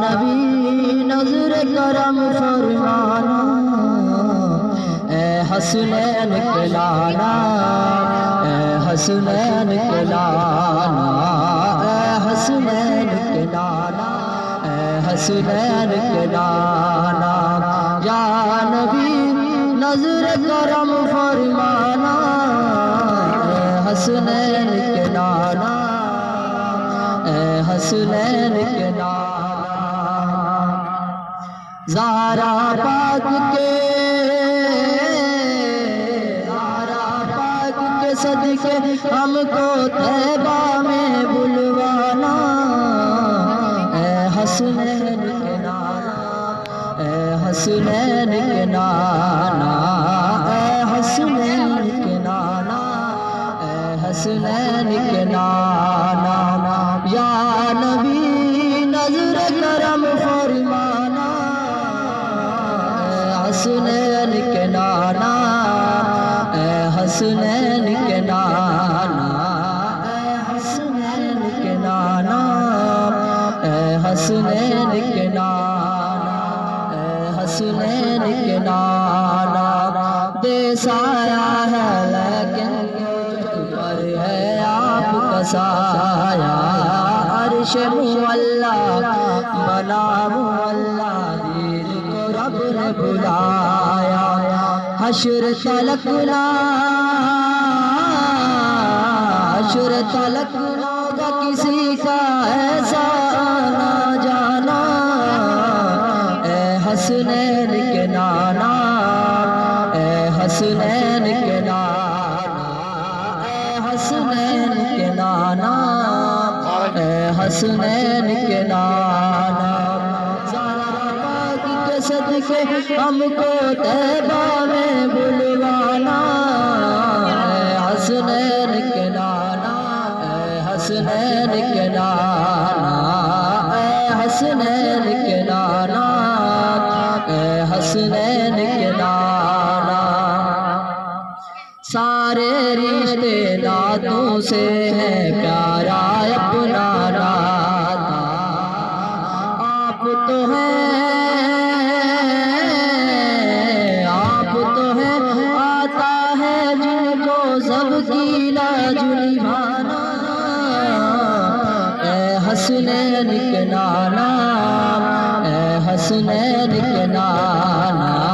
نبی نظر کرم فرمانا، اے حسنین کے لانا، اے حسنین کے لانا، اے حسنین کے لانا، اے حسنین کے لانا، یا نبی نظر کرم فرمانا، اے حسنین کے لانا، اے حسنین کے لانا، زہرا پاک کے صدقے ہم کو طیبہ میں بلوانا، اے حسنین کے نانا، اے حسنین کے نانا، اے حسنین کے نانا، اے حسنین کے نانا، یا نبی نظر کرم فرمانا، اے حسنین کے نانا، اے حسنین کے نانا، اے حسنین کے نانا، اے حسنین کے نانا، اے حسنین کے نانا، دیس آیا ہے لیکن مجھ پر ہے آپ کا سایہ، عرش معلا بنا معلا، دین کو رب نے بلایا، حشر تلک نہ ہوگا کسی کا ایسا آنا جانا، اے حسنین کے نانا، اے حسنین کے نانا، اے حسنین کے نانا، اے حسنین کے نانا، زہرا پاک کے صدقے ہم کو طیبہ میں بلوانا، اے حسنین کے نانا، اے حسنین کے نانا، اے حسنین کے نانا، اے حسنین کے نانا، سارے رشتے ناتوں سے ہے پیارا اپنا ناتا، آپ تو ہیں، آپ تو ہیں، آتا ہے جن کو سب کی لاج نبھانا، اے حسنین کے نانا، اے حسنین کے نانا،